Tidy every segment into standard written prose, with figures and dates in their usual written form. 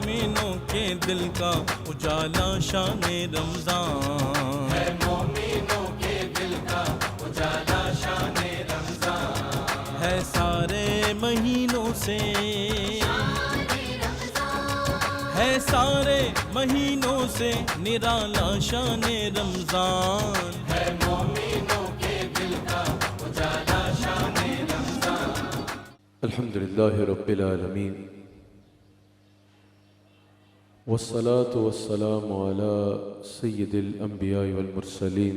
मोमिनों के दिल का उजाला शान रमजान, है मोमिनों के दिल का उजाला शान रमजान, है सारे महीनों से, है सारे महीनों से निराला शान रमजान, है मोमिनों के दिल का उजाला शान रमजान। अल्हम्दुलिल्लाहि रब्बिल आलमीन वस्सलातु वस्सलामु अला सय्यिदिल अंबिया वल मुरसलीन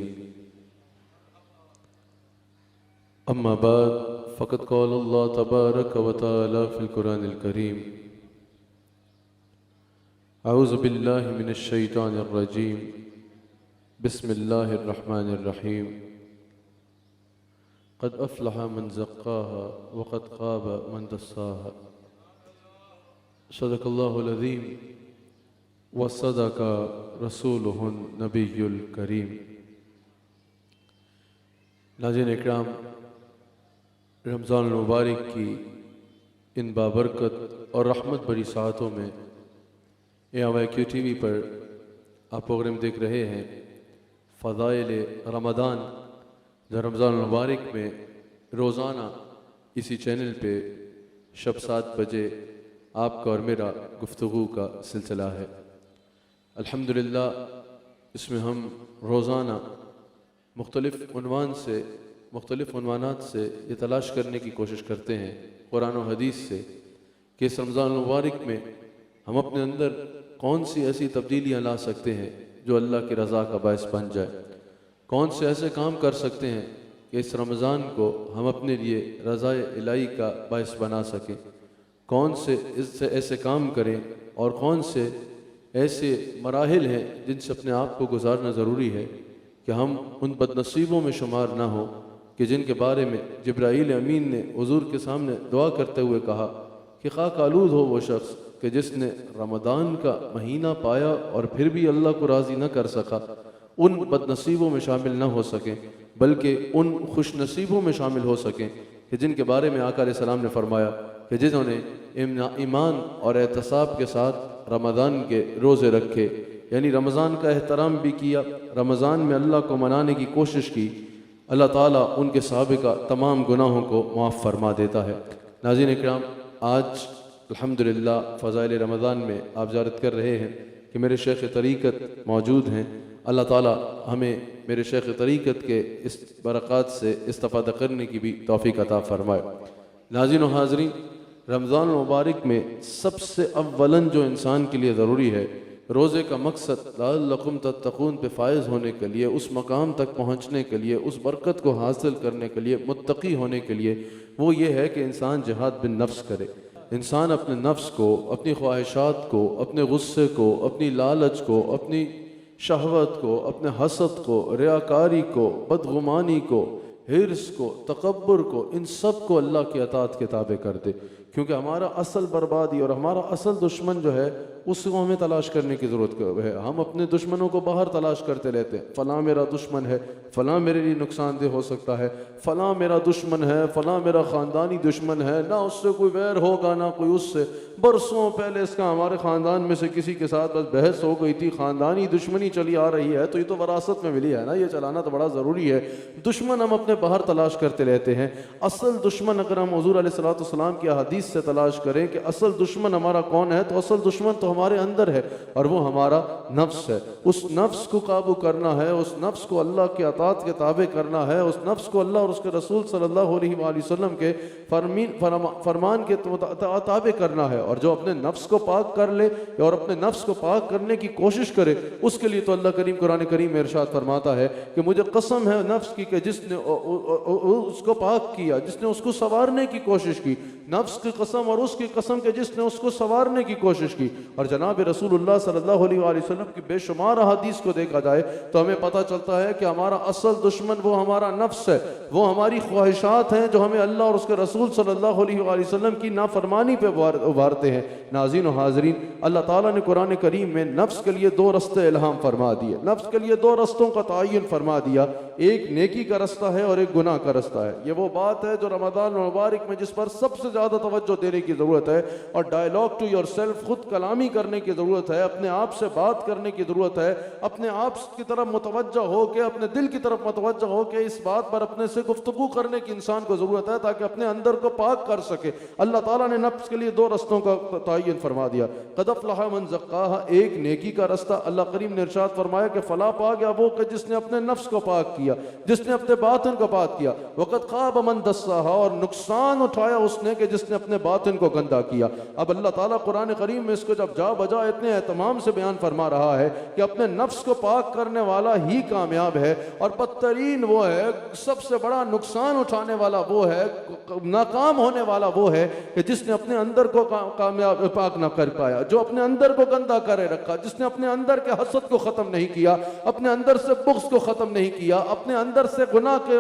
अम्मा बाद फ़क़द क़ाल अल्लाह तबारक व तआला फ़िल कुरानिल करीम अऊज़ु बिल्लाहि मिनश शैतानिर रजीम बिस्मिल्लाहिर रहमानिर रहीम क़द अफ़लह मन ज़क्काहा व क़द ख़ाब मन दस्साहा सदक़ल्लाहुल अज़ीम व सदक़ रसूलुहुन नबियुल करीम। नाज़रीन इकराम, रमज़ान मुबारक की इन बाबरकत और रहमत भरी सातों में AYQ TV पर आप प्रोग्राम देख रहे हैं फ़ज़ाइल रमज़ान, जो रमज़ान मुबारक में रोज़ाना इसी चैनल पे शब 7 बजे आपका और मेरा गुफ्तगू का सिलसिला है। अल्हम्दुलिल्लाह, इसमें हम रोज़ाना मुख्तलिफ़ उन्वान से, मुख्तलिफ़ उन्वानात से ये तलाश करने की कोशिश करते हैं कुरान और हदीस से कि इस रमज़ान मुबारक में हम अपने अंदर कौन सी ऐसी तब्दीलियाँ ला सकते हैं जो अल्लाह की रज़ा का बायस बन जाए, कौन से ऐसे काम कर सकते हैं कि इस रमज़ान को हम अपने लिए रज़ाए इलाही का बायस बना सकें, कौन से इससे ऐसे काम करें और कौन से ऐसे मराहिल हैं जिनसे अपने आप को गुजारना ज़रूरी है कि हम उन बदनसीबों में शुमार ना हो कि जिनके बारे में जिब्राईल अमीन ने हुज़ूर के सामने दुआ करते हुए कहा कि खाक आलूद हो वो शख्स कि जिसने रमज़ान का महीना पाया और फिर भी अल्लाह को राज़ी न कर सका। उन बदनसीबों में शामिल न हो सकें बल्कि उन खुश नसीबों में शामिल हो सकें कि जिनके बारे में आका अलैहिस्सलाम ने फरमाया कि जिन्होंने ईमान और एहतसाब के साथ रमज़ान के रोज़े रखे, यानी रमज़ान का एहतराम भी किया, रमज़ान में अल्लाह को मनाने की कोशिश की, अल्लाह ताला उनके साबिक़ा तमाम गुनाहों को माफ़ फरमा देता है। नाज़रीन इकराम, आज अल्हम्दुलिल्लाह फ़ज़ाइल रमज़ान में आप ज़ियारत कर रहे हैं कि मेरे शेख़ तरीक़त मौजूद हैं। अल्लाह ताला हमें मेरे शेख़ तरीक़त के इस बरक़ात से इस्तिफ़ादा करने की भी तौफ़ीक़ अता फ़रमाए। नाज़रीन व हाज़रीन, रमज़ान मुबारक में सबसे अव्वलन जो इंसान के लिए ज़रूरी है, रोज़े का मकसद लअल्लकुम तत्तक़ून पे फ़ाइज़ होने के लिए, उस मकाम तक पहुँचने के लिए, उस बरकत को हासिल करने के लिए, मुत्तक़ी होने के लिए, वो ये है कि इंसान जिहाद बिन नफ्स करे। इंसान अपने नफ्स को, अपनी ख्वाहिशात को, अपने गुस्से को, अपनी लालच को, अपनी शहवत को, अपने हसद को, रियाकारी को, बदगुमानी को, हिर्स को, तकब्बुर को, इन सब को अल्लाह की अताअत के ताबे कर दे। क्योंकि हमारा असल बर्बादी और हमारा असल दुश्मन जो है उसको हमें तलाश करने की ज़रूरत है। हम अपने दुश्मनों को बाहर तलाश करते रहते हैं, फ़लाँ मेरा दुश्मन है, फ़लाँ मेरे लिए नुकसानदेह हो सकता है, फ़लाँ मेरा दुश्मन है, फ़लाँ मेरा ख़ानदानी दुश्मन है, ना उससे कोई वैर होगा ना कोई उससे। बरसों पहले इसका हमारे ख़ानदान में से किसी के साथ बस बहस हो गई थी, ख़ानदानी दुश्मनी चली आ रही है, तो ये तो वरासत में मिली है ना, ये चलाना तो बड़ा ज़रूरी है। दुश्मन हम अपने बाहर तलाश करते रहते हैं। असल दुश्मन अगर हम हुज़ूर अलैहिस्सलाम की हदीस से तलाश करें कि असल दुश्मन हमारा कौन है, तो असल दुश्मन तो हमारे अंदर है और वो हमारा नफ्स है। उस नफ्स को काबू करना है, उस नफ्स को अल्लाह के अताअत के ताबे करना है, उस नफ्स को अल्लाह और उसके रसूल सल्लल्लाहु अलैहि वसल्लम के फरमान के ताबे करना है। और जो अपने नफ्स को पाक कर ले और अपने नफ्स को पाक करने की कोशिश करे, उसके लिए तो अल्लाह करीम कुरान करीम में इरशाद फरमाता है कि मुझे कसम है नफ्स की कि जिसने उसको पाक किया, जिसने उसको संवारने की कोशिश की, नफ्स की कसम और उसकी कसम के जिसने उसको संवारने की कोशिश की। और जनाब रसूलुल्लाह सल्लल्लाहु अलैहि वसल्लम की बेशुमार हदीस को देखा जाए तो हमें पता चलता है कि हमारा असल दुश्मन वो हमारा नफ्स है, वो हमारी ख्वाहिशात हैं जो हमें अल्लाह और उसके रसूल सल्लल्लाहु अलैहि वसल्लम की नाफरमानी पे उभारते हैं। नाज़रीन और हाज़रीन, अल्लाह ताला ने कुरान करीम में नफ्स के लिए दो रस्ते इल्हाम फरमा दिए, नफ्स के लिए दो रस्तों का तयन फरमा दिया, एक नेकी का रास्ता है और एक गुनाह का रास्ता है। ये वो बात है जो रमज़ान मुबारक में जिस पर सबसे ज़्यादा तवज्जो देने की ज़रूरत है। और डायलॉग टू योर सेल्फ, खुद कलामी करने की ज़रूरत है, अपने आप से बात करने की ज़रूरत है, अपने आप की तरफ मुतवज्जो हो के, अपने दिल की तरफ मुतवज्जो हो के इस बात पर अपने से गुफ्तगू करने की इंसान को ज़रूरत है ताकि अपने अंदर को पाक कर सके। अल्लाह ताला ने नफ्स के लिए दो रस्तों का तयन फरमा दिया। क़द अफ़लह मन ज़क्काहा, एक नेकी का रास्ता। अल्लाह करीम ने इरशाद फरमाया कि फला पा गया वो कि जिसने अपने नफ्स को पाक किया, जिसने अपने बातिन को पाक किया। वक़द ख़ाब मन दस्साहा, और नुकसान उठाया उसने कि जिसने अपने बातिन को गंदा किया। अब अल्लाह ताला कुरान करीम में इसको जब जा बजा इतने एहतमाम से बयान फरमा रहा है कि अपने नफ्स को पाक करने वाला ही कामयाब है, और बदतरीन वो है, सबसे बड़ा नुकसान उठाने वाला वो है, नाकाम होने वाला वो है कि जिसने अपने अंदर को कामयाब पाक ना कर पाया, जो अपने अंदर को गंदा करे रखा, जिसने अपने अंदर के हसद को ख़त्म नहीं किया, अपने अंदर से बुग़्ज़ को ख़त्म नहीं किया, अपने अंदर से गुनाह के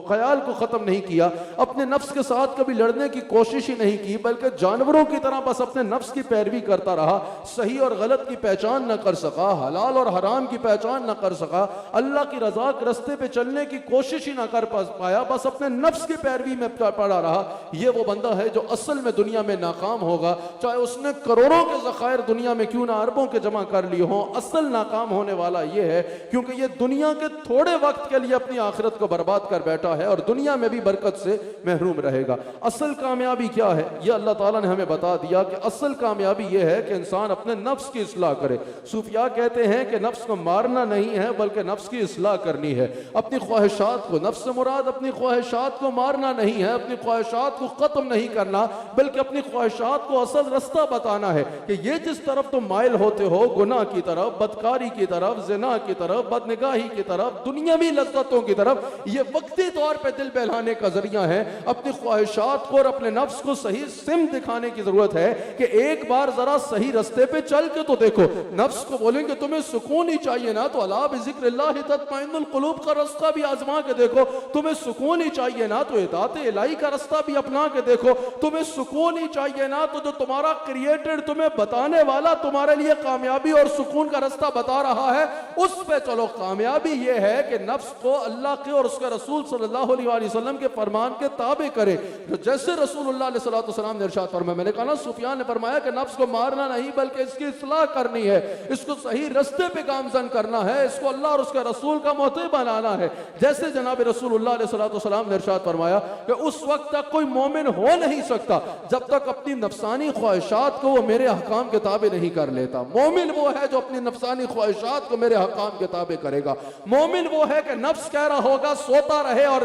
ख्याल को ख़त्म नहीं किया, अपने नफ्स के साथ कभी लड़ने की कोशिश ही नहीं की, बल्कि जानवरों की तरह बस अपने नफ्स की पैरवी करता रहा, सही और गलत की पहचान न कर सका, हलाल और हराम की पहचान न कर सका, अल्लाह की रज़ा के रास्ते पे चलने की कोशिश ही ना कर पाया, बस अपने नफ्स की पैरवी में पड़ा रहा। ये वो बंदा है जो असल में दुनिया में नाकाम होगा, चाहे उसने करोड़ों के ज़खायर दुनिया में क्यों ना अरबों के जमा कर लिए हों। असल नाकाम होने वाला ये है क्योंकि ये दुनिया के थोड़े वक्त के लिए अपनी आखिरत को बर्बाद कर बैठा है और दुनिया में भी बरकत से महरूम रहेगा। असल कामयाबी क्या है, ये अल्लाह ताला ने हमें बता दिया कि असल कामयाबी ये है कि इंसान अपने नफ्स की इस्लाह करे। सूफिया कहते हैं कि नफ्स को मारना नहीं है बल्कि नफ्स की इस्लाह करनी है। अपनी ख्वाहिशात को, नफ्स से मुराद अपनी ख्वाहिशात को मारना नहीं है, अपनी ख्वाहिशात को ख़त्म नहीं करना, बल्कि अपनी ख्वाहिशात को असल रास्ता बताना है कि ये जिस तरफ तुम माइल होते हो, गुनाह की तरफ, बदकारी की तरफ, ज़िना की तरफ, बदनिगाही की तरफ, दुनियावी लज्जतों की तरफ, ये वक्ती तौर पे दिल बहलाने का जरिया है। अपनी ख्वाहिशात को और अपने नफ्स को सही सिम दिखाने की जरूरत है कि एक बार जरा सही रास्ते पे चल के तो देखो। नफ्स को बोलेंगे तुम्हें सुकून ही चाहिए ना, तो अला बिज़िक्रिल्लाह तत्मइन्नुल क़ुलूब का रास्ता भी आजमा के देखो। तुम्हें सुकून ही चाहिए ना, तो इताअत इलाही का रास्ता भी अपना के देखो। तुम्हें सुकून ही चाहिए ना, तो जो तुम्हारा क्रिएटेड तुम्हें बताने वाला तुम्हारे लिए कामयाबी और सुकून का रास्ता बता रहा है, उस पे चलो। कामयाबी ये है कि नफ्स को अल्लाह के और उसके रसूल सल्लल्लाहु अलैहि वसल्लम के फरमान के ताबे करे। तो जैसे रसूलुल्लाह अलैहि वसल्लम ने इरशाद फरमाया, मैंने कहा ना, सुफियान ने फरमाया कि नफ्स को मारना नहीं बल्कि इसकी इस्लाह करनी है, इसको सही रास्ते पे गामजन करना है, इसको अल्लाह और उसके रसूल का मोहते बनाना है। जैसे जनाब रसूलुल्लाह अलैहि वसल्लम ने इरशाद फरमाया कि उस वक्त तक कोई मोमिन हो नहीं सकता जब तक अपनी नफसानी ख्वाहिशात को वो मेरे अहकाम के ताबे नहीं कर लेता। मोमिन वो है जो अपनी नफसानी ख्वाहिशात को मेरे अहकाम के ताबे करेगा। मोमिन वो है कि नफ्स कह रहा होगा सोता रहे और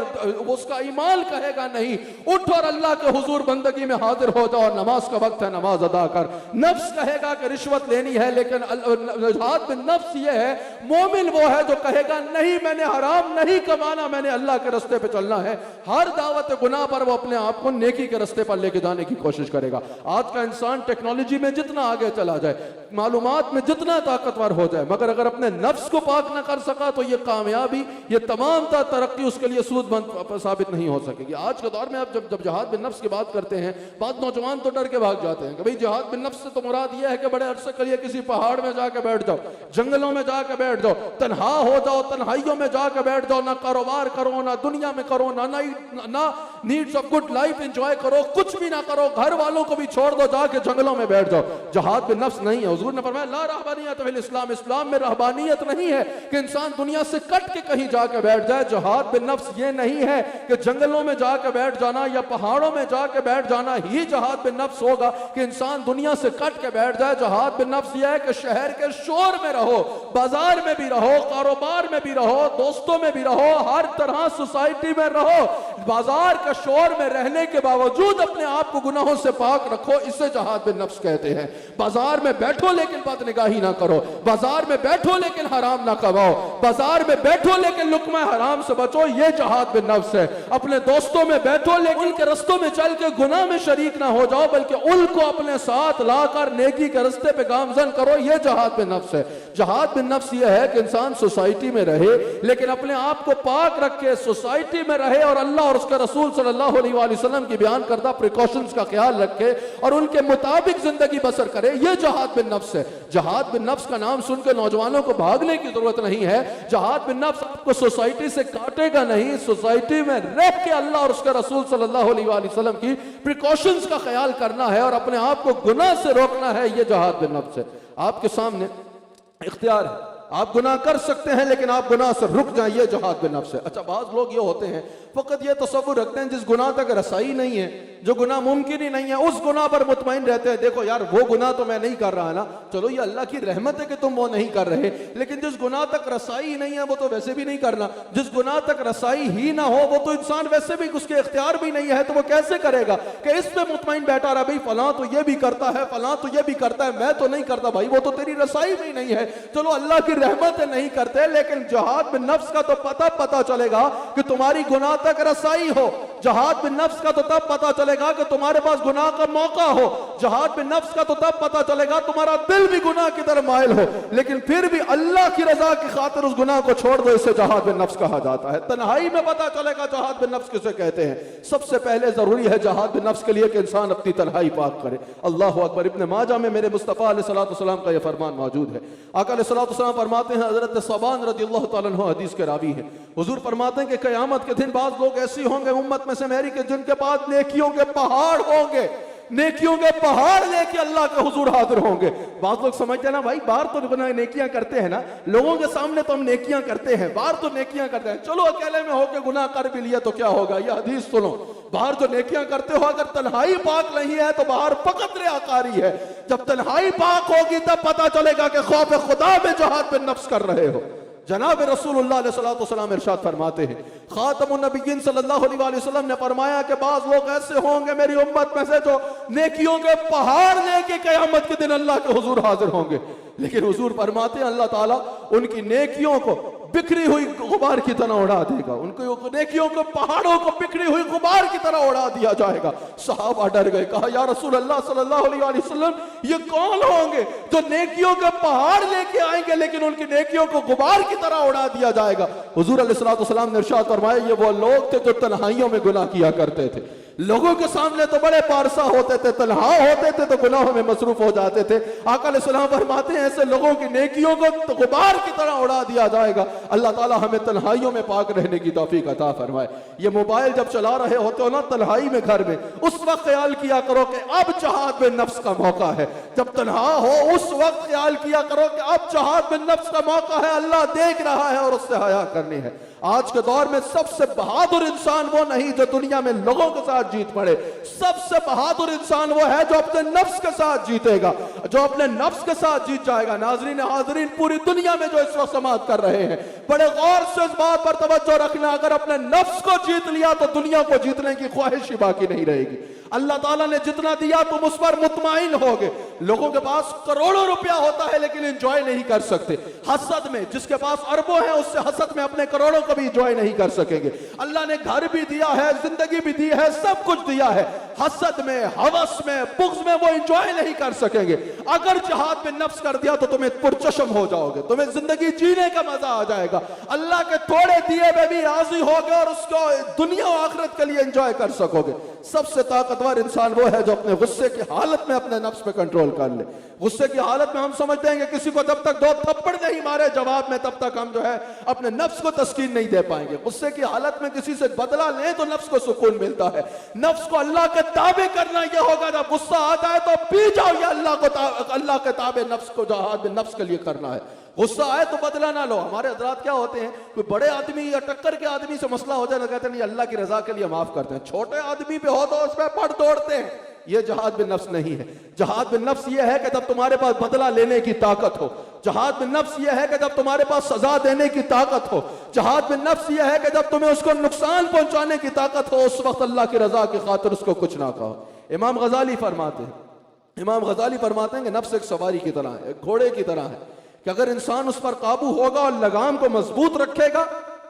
उसका ईमान कहेगा नहीं, उठ और अल्लाह के हुजूर बंदगी में हाजिर हो जाओ, नमाज का वक्त है, नमाज अदा कर। नफ्स कहेगा कि रिश्वत लेनी है, लेकिन जिहाद बिन नफ्स ये है, मोमिन वो है जो कहेगा नहीं, मैंने हराम नहीं कमाना, मैंने अल्लाह के रास्ते पे चलना है। हर दावत गुनाह पर वो अपने आप को नेकी के रास्ते पर लेके जाने की कोशिश करेगा। आज का इंसान टेक्नोलॉजी में जितना आगे चला जाए, मालूमात में जितना ताकतवर हो जाए, मगर अगर अपने नफ्स को पाक न कर सका तो ये कामयाबी, ये तमाम तरक्की उसके लिए सूदमंद साबित नहीं हो सकेगी। आज के दौर में आप जब जिहाद बिन नफ्स की बात करते हैं, बाद नौजवान तो डर के भाग जाते हैं कि भाई जिहाद बिन नफ्स से तो मुराद ये है कि बड़े अरसे के लिए किसी पहाड़ में जाके बैठ जाओ, जंगलों में जाके बैठ जाओ, तन्हा हो जाओ, तन्हाइयों में जाके बैठ जाओ, ना कारोबार करो, ना दुनिया में करो, ना needs of good life enjoy करो, कुछ भी ना करो, घर वालों को भी छोड़ दो, जाके जंगलों में बैठ जाओ। जिहाद बिन नफ्स नहीं है। हुजूर ने फरमाया ला रहबानियत फिल इस्लाम, इस्लाम में रहबानियत नहीं है कि इंसान दुनिया से कट के कहीं जाके बैठ जाए। जिहाद बिन नफ्स ये नहीं है कि जंगलों में जाके बैठ जाना या पहाड़ों में जाके बैठ जाना ही जिहाद बिन नफ्स होगा कि इंसान दुनिया से कट के बैठ जाए। जिहाद बिन नफ्स ये है कि शहर के शोर में रहो, बाजार में भी रहो, कारोबार में भी रहो, दोस्तों में भी रहो, हर तरह सोसाइटी में रहो, बाजार के शोर में रहने के बावजूद अपने आप को गुनाहों से पाक रखो, इसे जिहाद बिन नफ्स कहते हैं। बाजार में बैठो लेकिन बदनिगाही ना करो, बाजार में बैठो लेकिन हराम ना कमाओ, बाजार में बैठो लेकिन लुक्मा हराम से बचो, ये जिहाद बिन नफ्स है। अपने दोस्तों में बैठो लेकिन उनके रस्तों में चल के गुनाह में शरीक ना हो जाओ, बल्कि उनको अपने साथ लाकर नेकी के रस्ते पे गामजन करो, ये जिहाद बिन नफ्स है। जिहाद बिन नफ्स ये है कि इंसान सोसाइटी में रहे लेकिन अपने आप को पाक रखे, सोसाइटी में रहे और अल्लाह और उसके रसूल सल्लल्लाहु अलैहि वसल्लम की बयान करदा प्रिकॉशंस का ख्याल रखे और उनके मुताबिक जिंदगी बसर करे, ये जहाद बिन नफ्स है। जहाद बिन नफ्स का नाम सुनकर नौजवानों को भागने की जरूरत नहीं है। जहाद बिन नफ्स आपको सोसाइटी से काटेगा नहीं, सोसाइटी में रह के अल्लाह और उसके रसूल सल्लल्लाहु अलैहि वसल्लम की प्रिकॉशंस का ख्याल करना है और अपने आप को गुनाह से रोकना है, ये जहाद बिन नफ्स है। आपके सामने इख्तियार है, आप गुनाह कर सकते हैं लेकिन आप गुनाह से रुक जाइए, जहाद बिन नफ्स है। अच्छा, बाज लोग ये होते हैं फकत ये तसव्वुर रखते हैं जिस गुनाह तक रसाई नहीं है, जो गुनाह मुमकिन ही नहीं है, उस गुनाह पर मुतमईन रहते हैं। देखो यार, वो गुनाह तो मैं नहीं कर रहा ना, चलो ये अल्लाह की रहमत है कि तुम वो नहीं कर रहे, लेकिन जिस गुनाह तक रसाई ही नहीं है वो तो वैसे भी नहीं करना। जिस गुनाह तक रसाई ही ना हो वो तो इंसान वैसे भी उसके इख्तियार भी नहीं है, तो वो कैसे करेगा कि इस पे मुतमईन बैठा रहा, भाई फलां तो ये भी करता है, फलां तो ये भी करता है, मैं तो नहीं करता। भाई वो तो तेरी रसाई भी नहीं है, चलो अल्लाह की रहमत है नहीं करते, लेकिन जहाद बिन नफ्स का तो पता चलेगा कि तुम्हारी गुनाह तक रसाई हो। जहाद बिन नफ्स का तो तब पता चलेगा कि तुम्हारे पास गुनाह का मौका हो। जहाद बिन नफ्स का तो तब पता चलेगा तुम्हारा दिल भी गुनाह की तरफ माइल हो, लेकिन फिर भी अल्लाह की रजा की खातिर उस गुनाह को छोड़ दो, इसे जहाद बिन नफ्स कहा जाता है। तन्हाई में पता चलेगा जहाद बिन नफ्स किसे कहते हैं। सबसे पहले जरूरी है जहाद बिन नफ्स के लिए कि इंसान अपनी तन्हाई पाक करे। अल्लाह अकबर। इब्न माजा में मेरे मुस्तफ़ा अलैहिस्सलाम का यह फरमान मौजूद है। आका अलैहिस्सलाम फरमाते हैं, हजरत सबान रज़ियल्लाहु ताला अन्हु हदीस के रावी हैं, हुजूर फरमाते हैं कि क़यामत के दिन बाद लोग ऐसे होंगे उम्मत में से मेरी के जिनके पास नेकियों के पहाड़ होंगे, नेकियों के पहाड़ लेके अल्लाह के हुजूर हाजिर होंगे। बात लोग समझते हैं ना भाई, बाहर तो नेकियां करते हैं ना, लोगों के सामने तो हम नेकियां करते हैं, बाहर तो नेकियां करते हैं, चलो अकेले में होके गुनाह कर भी लिया तो क्या होगा। यह हदीस सुनो, बाहर जो नेकियां करते हो अगर तन्हाई पाक नहीं है तो बाहर फकत रियाकारी है। जब तन्हाई पाक होगी तब पता चलेगा कि खौफ खुदा में जहाद बिन नफ्स कर रहे हो। जनाब रसूलुल्लाह अलैहि वसल्लम इरशाद फरमाते हैं, खातमुन नबिय्यीन सल्लल्लाहु अलैहि वसल्लम ने फरमाया कि बाज लोग ऐसे होंगे मेरी उम्मत में से जो नेकियों के पहाड़ लेके क़यामत के दिन अल्लाह के हुजूर हाजिर होंगे, लेकिन हुजूर फरमाते हैं अल्लाह ताला उनकी नेकियों को बिखरी हुई गुबार की तरह उड़ा देगा, उनको नेकियों को पहाड़ों को बिखरी हुई गुबार की तरह उड़ा दिया जाएगा। सहाबा डर गए, कहा या रसूल अल्लाह सल्लल्लाहु अलैहि वसल्लम ये कौन होंगे जो नेकियों के पहाड़ लेके आएंगे लेकिन उनकी नेकियों को गुबार की तरह उड़ा दिया जाएगा। हुजूर अलैहि सलाम ने इरशाद फरमाया ये वो लोग थे जो तन्हाइयों में गुनाह किया करते थे। लोगों के सामने तो बड़े पारसा होते थे, तन्हा होते थे तो गुनाहों में मसरूफ हो जाते थे। आका अलैहिस्सलाम फरमाते हैं ऐसे लोगों की नेकियों को तो गुबार की तरह उड़ा दिया जाएगा। अल्लाह ताला हमें तन्हाइयों में पाक रहने की तौफीक अता फरमाए। ये मोबाइल जब चला रहे होते हो ना तन्हाई में घर में, उस वक्त ख्याल किया करो कि अब जहाद बिन नफ्स का मौका है। जब तन्हा हो उस वक्त ख्याल किया करो कि अब जहाद बिन नफ्स का मौका है, अल्लाह देख रहा है और उससे हया करनी है। आज के दौर में सबसे बहादुर इंसान वो नहीं जो दुनिया में लोगों के साथ जीत पड़े, सबसे बहादुर इंसान वो है जो अपने नफ्स के साथ जीतेगा, जो अपने नफ्स के साथ जीत जाएगा। नाजरीन हाजरीन, पूरी दुनिया में जो इस वक्त समाअत कर रहे हैं, बड़े गौर से इस बात पर तवज्जो रखना, अगर अपने नफ्स को जीत लिया तो दुनिया को जीतने की ख्वाहिश ही बाकी नहीं रहेगी। अल्लाह ताला ने जितना दिया तुम उस पर मुतमईन होगे। लोगों के पास करोड़ों रुपया होता है लेकिन एंजॉय नहीं कर सकते। हसद में जिसके पास अरबों है उससे हसद में अपने करोड़ों को भी एंजॉय नहीं कर सकेंगे। अल्लाह ने घर भी दिया है, जिंदगी भी दी है, सब कुछ दिया है, हसद में, हवस में, बुग़्ज़ में वो एंजॉय नहीं कर सकेंगे। अगर जहाद बिन नफ्स कर दिया तो तुम्हें पुरचशम हो जाओगे, तुम्हें जिंदगी जीने का मजा आ जाएगा, अल्लाह के थोड़े दिए में भी राजी होगे और उसको दुनिया और आखिरत के लिए एंजॉय कर सकोगे। सबसे ताकतवर इंसान वो है जो अपने गुस्से की हालत में अपने नफ्स पे कंट्रोल कर ले। गुस्से की हालत में हम समझते हैं कि किसी को जब तक दो थप्पड़ नहीं मारे जवाब में तब तक हम जो है अपने नफ्स को तस्कीन नहीं दे पाएंगे। गुस्से की हालत में किसी से बदला लें तो नफ्स को सुकून मिलता है। नफ्स को अल्लाह के ताबे करना यह होगा, जब गुस्सा आता है तो पी जाओ, ये अल्लाह के ताबे नफ्स को जहाद बिन नफ्स के लिए करना है। गुस्सा आए तो बदला ना लो। हमारे हजरात क्या होते हैं, कोई बड़े आदमी या टक्कर के आदमी से मसला हो जाए ना, कहते नहीं अल्लाह की रजा के लिए माफ करते हैं। छोटे आदमी पे हो तो उस पर पड़ दौड़ते हैं। ये जहाद बिन नफ्स नहीं है। जहाद बिन नफ्स ये है कि जब तुम्हारे पास बदला लेने की ताकत हो। जहाद बिन नफ्स ये है कि जब तुम्हारे पास सजा देने की ताकत हो। जहाद बिन नफ्स ये है कि जब तुम्हें उसको नुकसान पहुंचाने की ताकत हो, उस वक्त अल्लाह की रजा की खातिर उसको कुछ ना कहो। इमाम गजाली फरमाते हैं कि नफ्स एक सवारी की तरह है, एक घोड़े की तरह है कि अगर इंसान उस पर काबू होगा और लगाम को मजबूत रखेगा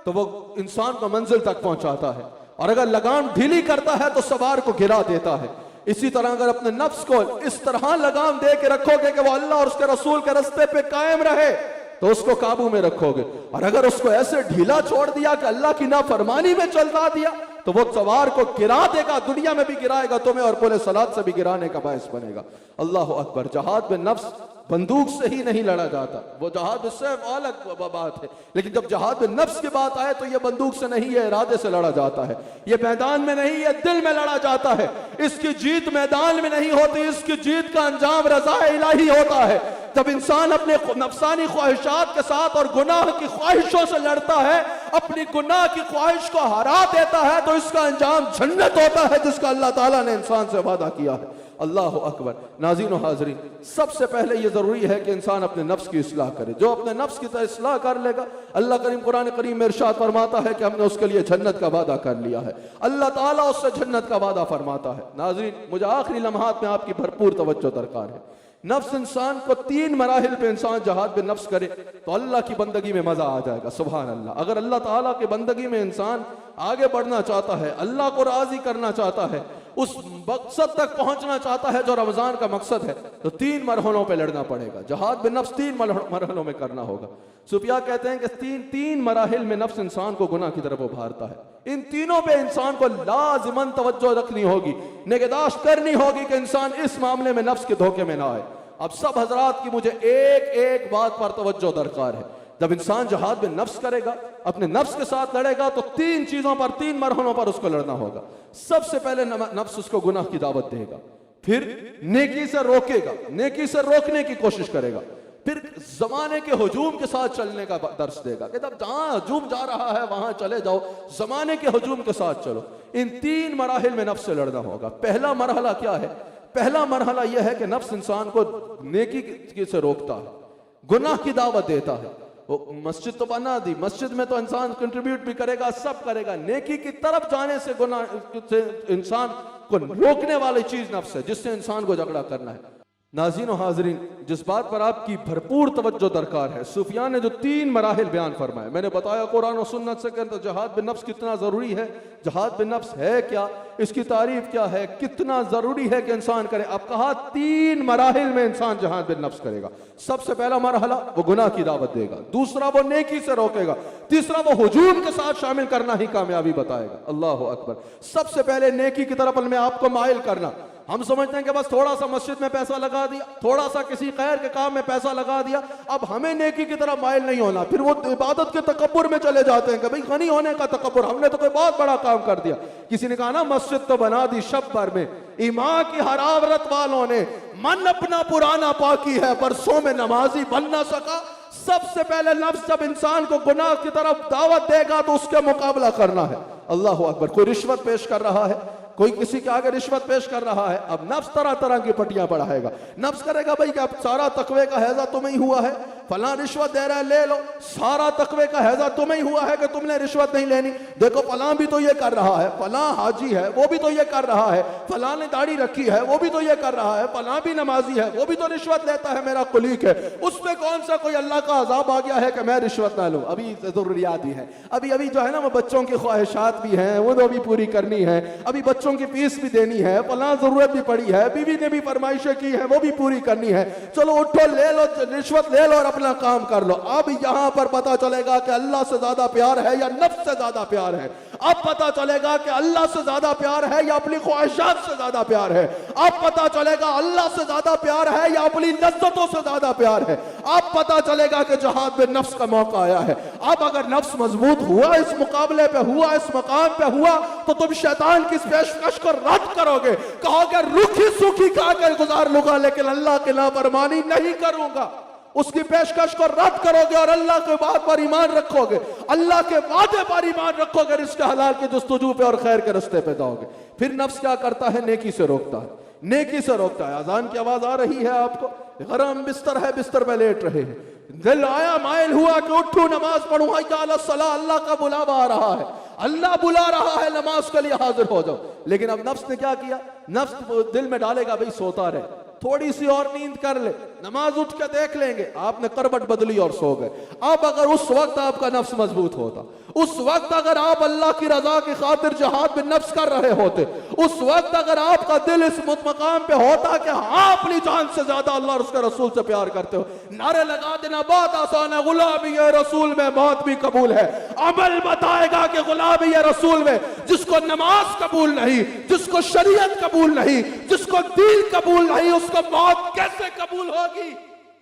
तो वो इंसान को मंजिल तक पहुंचाता है, और अगर लगाम ढीली करता है तो सवार को गिरा देता है। इसी तरह अगर अपने नफ्स को इस तरह लगाम दे के रखोगे कि वो अल्लाह और उसके रसूल के रास्ते पे कायम रहे तो उसको काबू में रखोगे, और अगर उसको ऐसे ढीला छोड़ दिया कि अल्लाह की नाफरमानी में चलता दिया तो वो सवार को गिरा देगा, दुनिया में भी गिराएगा तुम्हें और पूरे सलात से भी गिराने का बायस बनेगा। अल्लाह अकबर। जहाद में नफ्स बंदूक से ही नहीं लड़ा जाता, वो जहाद में सिर्फ अलग बात है, लेकिन जब जहाद में नफ्स की बात आए तो ये बंदूक से नहीं, ये इरादे से लड़ा जाता है। ये मैदान में नहीं, ये दिल में लड़ा जाता है। इसकी जीत मैदान में नहीं होती, इसकी जीत का अंजाम रज़ा इलाही होता है। जब इंसान अपने नफसानी ख्वाहिशात के साथ और गुनाह की ख्वाहिशों से लड़ता है, अपनी गुनाह की ख्वाहिश को हरा देता है, तो इसका अंजाम जन्नत होता है जिसका अल्लाह ताला ने इंसान से वादा किया है। अल्लाह अकबर। नाज़रीन व हाज़रीन, सबसे पहले ये जरूरी है कि इंसान अपने नफ्स की इस्लाह करे। जो अपने नफ्स की इस्लाह कर लेगा, अल्लाह करीम कुरान करीम में इरशाद फरमाता है कि हमने उसके लिए जन्नत का वादा कर लिया है। अल्लाह ताला उससे जन्नत का वादा फरमाता है। नाज़रीन, मुझे आखिरी लम्हात में आपकी भरपूर तवज्जो दरकार है। नफ्स इंसान को 3 मराहिल पे इंसान जहाद पे नफ्स करे तो अल्लाह की बंदगी में मजा आ जाएगा। सुभान अल्लाह। अगर अल्लाह ताला की बंदगी में इंसान आगे बढ़ना चाहता है, अल्लाह को राजी करना चाहता है, उस मकसद तक पहुंचना चाहता है जो रमजान का मकसद है, तो 3 मरहलों पे लड़ना पड़ेगा। जहाद में नफ्स 3 मरहलों में करना होगा। सुफिया कहते हैं कि तीन मराहिल में नफ्स इंसान को गुनाह की तरफ उभारता है। इन तीनों पे इंसान को लाजिमन तवज्जो रखनी होगी, निगहदाश्त करनी होगी कि इंसान इस मामले में नफ्स के धोखे में ना आए। अब सब हजरात की मुझे एक एक बात पर तवज्जो दरकार है। जब इंसान जहाद में नफ्स करेगा, अपने नफ्स के साथ लड़ेगा, तो 3 चीजों पर, 3 मरहलों पर उसको लड़ना होगा। सबसे पहले नफ्स उसको गुनाह की दावत देगा, फिर नेकी से रोकेगा, नेकी से रोकने की कोशिश करेगा, फिर जमाने के हुजूम के साथ चलने का दर्स देगा कि जब जहां हुजूम जा रहा है वहां चले जाओ, जमाने के हुजूम के साथ चलो। इन 3 मराहिल में नफ्स से लड़ना होगा। पहला मरहला क्या है? पहला मरहला यह है कि नफ्स इंसान को नेकी से रोकता है, गुनाह की दावत देता है। वो मस्जिद तो बना दी, मस्जिद में तो इंसान कंट्रीब्यूट भी करेगा, सब करेगा। नेकी की तरफ जाने से गुनाह से इंसान को रोकने वाली चीज नफ्स है, जिससे इंसान को झगड़ा करना है। नाज़रीन व हाज़रीन, जिस बात पर आपकी भरपूर तवज्जो दरकार है, सूफिया ने जो 3 मराहिल बयान फरमाए, मैंने बताया कुरान और सुन्नत से तो जहाद बिन नफ्स कितना ज़रूरी है, जहाद बिन नफ्स है क्या, इसकी तारीफ क्या है, कितना ज़रूरी है कि इंसान करे। अब कहा 3 मराहिल में इंसान जहाद बिन नफ्स करेगा। सबसे पहला मरहला वो गुनाह की दावत देगा, दूसरा वो नेकी से रोकेगा, तीसरा वो हुजूम के साथ शामिल करना ही कामयाबी बताएगा। अल्लाह अकबर। सबसे पहले नेकी की तरफ में आपको माइल करना। हम समझते हैं कि बस थोड़ा सा मस्जिद में पैसा लगा दिया, थोड़ा सा किसी खैर के काम में पैसा लगा दिया, अब हमें नेकी की तरफ माइल नहीं होना। फिर वो इबादत के तकब्बुर में चले जाते हैं कि भाई गनी होने का तकब्बुर, हमने तो कोई बहुत बड़ा काम कर दिया। किसी ने कहा ना, मस्जिद तो बना दी शब भर में, ईमान की हरारत वालों ने मन अपना पुराना पाकी है, बरसों में नमाजी बन ना सका। सबसे पहले नफ्स जब इंसान को गुनाह की तरफ दावत देगा तो उसके मुकाबला करना है। अल्लाह अकबर। कोई रिश्वत पेश कर रहा है, कोई किसी के आगे रिश्वत पेश कर रहा है, अब नफ्स तरह तरह की पटियां बढ़ाएगा। नफ्स करेगा भाई कि अब सारा तकवे का हैजा तुम्हें ही हुआ है, फलां रिश्वत दे रहा है ले लो, सारा तकवे का हैजा तुम्हें ही हुआ है कि तुमने रिश्वत नहीं लेनी। देखो फलां भी तो ये कर रहा है, फलां हाजी है वो भी तो ये कर रहा है, फलां ने दाढ़ी रखी है वो भी तो ये कर रहा है, फलां भी नमाजी है वो भी तो रिश्वत लेता है, मेरा कुलीक है, उसमें कौन सा कोई अल्लाह का अजाब आ गया है कि मैं रिश्वत ना लूं। अभी जरूरियात ही है, अभी अभी जो है ना वो बच्चों की ख्वाहिशात भी हैं, वो तो अभी पूरी करनी है, अभी बच्चों की फीस भी देनी है, फलां जरूरत भी पड़ी है, बीवी ने भी फरमाइशें की है वो भी पूरी करनी है, चलो उठो ले लो रिश्वत ले लो और अपना काम कर लो। अब यहां पर पता चलेगा कि अल्लाह से ज्यादा प्यार है या नफ्स से ज्यादा प्यार है। अब पता चलेगा कि अल्लाह से ज्यादा प्यार है या अपनी ख्वाहिशात से ज्यादा प्यार है। अब पता चलेगा अल्लाह से ज्यादा प्यार है या अपनी लज्जतों से ज्यादा प्यार है। अब पता चलेगा कि जहाद में नफ्स का मौका आया है। अब अगर नफ्स मजबूत हुआ, इस मुकाबले पे हुआ, इस मकाम पे हुआ, तो तुम शैतान की इस पेशकश को रद्द करोगे, कहोगे रूखी सूखी खाकर गुजार लूंगा लेकिन अल्लाह की नाफरमानी नहीं करूंगा। उसकी पेशकश को रद्द करोगे और अल्लाह के बात पर ईमान रखोगे, अल्लाह के वादे पर ईमान रखोगे, रिज़्क़ हलाल के जस्तजू पे और खैर के रास्ते पे जाओगे। फिर नफ्स क्या करता है? नेकी से रोकता है, नेकी से रोकता है। अजान की आवाज आ रही है आपको, गरम बिस्तर है, बिस्तर पे लेट रहे हैं, दिल आया माइल हुआ कि उठो नमाज पढ़ूं, अल्लाह का बुलावा आ रहा है, अल्लाह बुला रहा है, नमाज के लिए हाजिर हो जाओ। लेकिन अब नफ्स ने क्या किया? नफ्स दिल में डालेगा भाई सोता रहे, थोड़ी सी और नींद कर ले, नमाज उठ के देख लेंगे, आपने करवट बदली और सो गए। अब अगर उस वक्त आपका नफ्स मजबूत होता, उस वक्त अगर आप अल्लाह की रजा की खातिर जिहाद बिन नफ्स कर रहे होते, उस वक्त अगर आपका दिल इस मकाम पे होता कि हाँ अपनी जान से ज्यादा अल्लाह और उसके रसूल से प्यार करते हो, नारे लगा देना बहुत आसान है, गुलामी ये रसूल में मौत भी कबूल है। अमल बताएगा कि गुलामी ये रसूल में जिसको नमाज कबूल नहीं, जिसको शरीयत कबूल नहीं, जिसको दीन कबूल नहीं, उसको मौत कैसे कबूल होगी?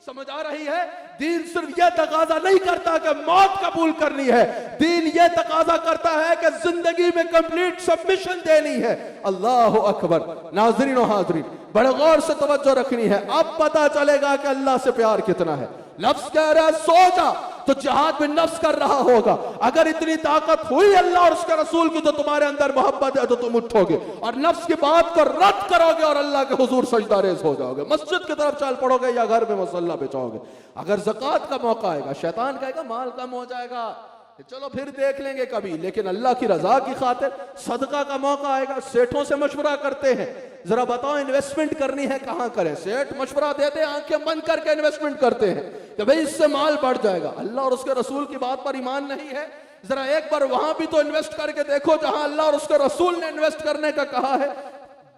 समझ आ रही है? दीन सिर्फ यह तकाजा नहीं करता कि मौत कबूल करनी है, दीन यह तकाजा करता है कि जिंदगी में कंप्लीट सबमिशन देनी है। अल्लाह अकबर। नाज़रीन और हाज़रीन, बड़े गौर से तवज्जो रखनी है। अब पता चलेगा कि अल्लाह से प्यार कितना है। लफ्ज कह रहा है सो जा, तो जिहाद बिन नफ्स कर रहा होगा। अगर इतनी ताकत हुई अल्लाह और उसके रसूल की तो तुम्हारे अंदर मोहब्बत है तो तुम उठोगे और नफ्स की बात को रद्द करोगे और अल्लाह के हुजूर सजदा रेज़ हो जाओगे, मस्जिद की तरफ चल पड़ोगे या घर में मुसल्ला बिछाओगे। अगर ज़कात का मौका आएगा, शैतान कहेगा माल कम हो जाएगा, चलो फिर देख लेंगे कभी, लेकिन अल्लाह की रजा की खातिर सदका का मौका आएगा। सेठों से मशवरा करते हैं, जरा बताओ इन्वेस्टमेंट करनी है कहां करें? सेठ मशवरा देते हैं, आंखें बंद करके इन्वेस्टमेंट करते हैं कि भाई इससे माल बढ़ जाएगा। अल्लाह और उसके रसूल की बात पर ईमान नहीं है, जरा एक बार वहां भी तो इन्वेस्ट करके देखो जहां अल्लाह और उसके रसूल ने इन्वेस्ट करने का कहा है।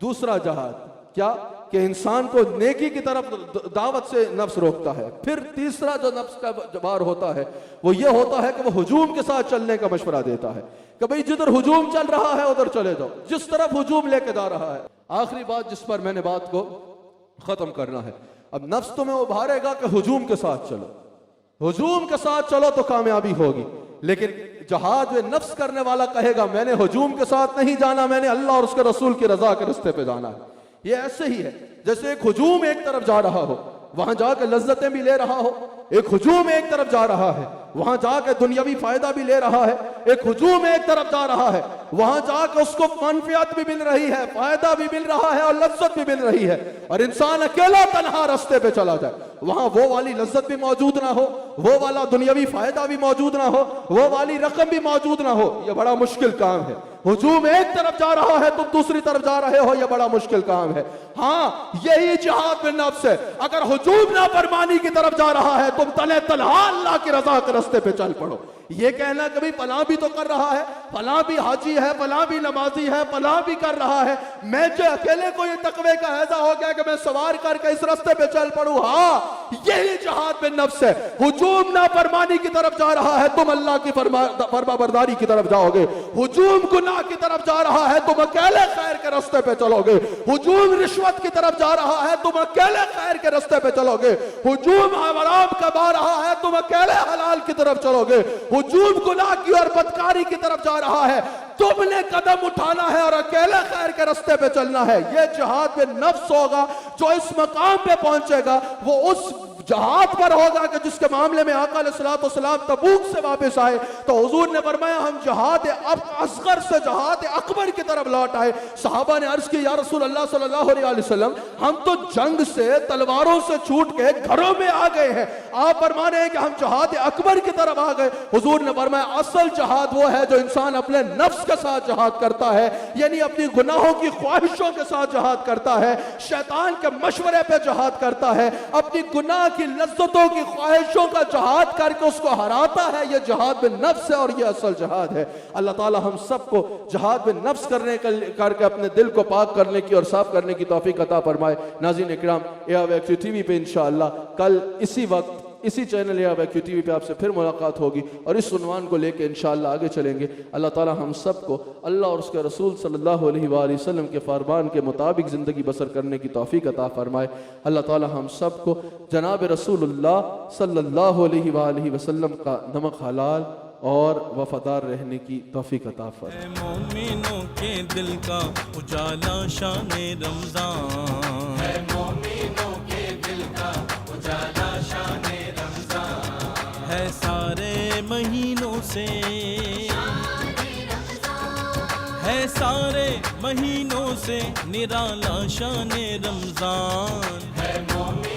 दूसरा जहाद क्या कि इंसान को नेकी की तरफ दावत से नफ्स रोकता है। फिर तीसरा जो नफ्स का जवार होता है वो ये होता है कि वो हुजूम के साथ चलने का मशवरा देता है कि भाई जिधर हुजूम चल रहा है उधर चले जाओ, जिस तरफ हुजूम लेके जा रहा है। आखिरी बात जिस पर मैंने बात को खत्म करना है, अब नफ्स तुम्हें उभारेगा कि हुजूम के साथ चलो, हुजूम के साथ चलो तो कामयाबी होगी, लेकिन जहाद में नफ्स करने वाला कहेगा मैंने हुजूम के साथ नहीं जाना, मैंने अल्लाह और उसके रसूल की रजा के रास्ते पे जाना है। ये ऐसे ही है जैसे एक हुजूम एक तरफ जा रहा हो, वहां जाकर लज्जतें भी ले रहा हो, एक हुजूम एक तरफ जा रहा है, वहां जाकर दुनियावी फायदा भी ले रहा है, एक हुजूम एक तरफ जा रहा है, वहां जाकर उसको मनफियत भी मिल रही है, फायदा भी मिल रहा है और लज्जत भी मिल रही है। और इंसान अकेला तन्हा रास्ते पे चला जाए, वहां वो वाली लज्जत भी मौजूद ना हो, वो वाला दुनियावी फायदा भी मौजूद ना हो, वो वाली रकम भी मौजूद ना हो, यह बड़ा मुश्किल काम है। हुजूम एक तरफ जा रहा है, तुम दूसरी तरफ जा रहे हो, यह बड़ा मुश्किल काम है। हाँ, यही जिहाद बिन नफ्स है। अगर हुजूम नाफरमानी की तरफ जा रहा है, तुम तने तनहा अल्लाह की रजा के रास्ते पे चल पड़ो। ये कहना कि भाई फलां भी तो कर रहा है, फलां भी हाजी है, फलां भी नमाजी है, फलां भी कर रहा है, मैं जो अकेले को ये तकवे का हैजा हो गया कि मैं सवार करके इस रास्ते पे चल पड़ूं। हाँ, यही जिहाद बिन नफ्स है। हुजूम नाफरमानी की तरफ जा रहा है, तुम अल्लाह की फरमाबरदारी की तरफ जाओगे। हुजूम गुनाह की तरफ जा रहा है, तुम अकेले खैर के रास्ते पे चलोगे। हुजूम रिश्वत की तरफ जा रहा है, तुम अकेले खैर के रास्ते पे चलोगे। हुजूम हराम कमा रहा है, तुम अकेले हलाल की तरफ चलोगे। हुजूम गुनाह की और बदकारी की तरफ जा रहा है, तुमने कदम उठाना है और अकेले खैर के रास्ते पे चलना है। यह जिहाद बिन नफ्स होगा। जो इस मकाम पे पहुंचेगा वो उस जहाद पर होगा कि जिसके मामले में आका अलैहिस्सलाम तबूक से वापस आए तो हुजूर ने फरमाया हम जहाद असगर से जहाद अकबर की तरफ लौट आए। सहाबा ने अर्ज की या रसूल अल्लाह सल्लल्लाहु अलैहि वसल्लम, हम तो जंग से तलवारों से छूट के घरों में आ गए हैं, आप फरमा रहे हैं कि हम जहाद अकबर की तरफ आ गए। हुजूर ने फरमाया असल जहाद वो है जो इंसान अपने नफ्स के साथ जहाद करता है, यानी अपनी गुनाहों की ख्वाहिशों के साथ जहाद करता है, शैतान के मशवरे पे जहाद करता है, अपनी गुनाह की लज्जतों की ख्वाहिशों का जहाद करके उसको हराता है। यह जहाद बिन नफ्स है और यह असल जहाद है। अल्लाह ताला हम सबको जहाद बिन नफ्स करके अपने दिल को पाक करने की और साफ करने की तौफीक अता फरमाए। नाज़रीन इकराम, AWQ TV पे इंशाअल्लाह कल इसी वक्त इसी चैनल AWQ TV पे आपसे फिर मुलाकात होगी और इस उन्वान को लेकर इंशाअल्लाह आगे चलेंगे। अल्लाह ताला हम सबको अल्लाह और उसके रसूल सल्लल्लाहु अलैहि वसल्लम के फरमान के मुताबिक ज़िंदगी बसर करने की तौफीक अता फरमाए। अल्लाह ताला हम सबको जनाब रसूलुल्लाह सल्लल्लाहु अलैहि वसल्लम का नमक हलाल और वफादार रहने की तौफीक अता फरमाए। मोमिनों के दिल का उजाला शाने रमजान है, मोमिनों के दिल का उजाला शाने रमजान है, सारे महीनों से है, सारे महीनों से निराला शाने रमजान है, मोमिन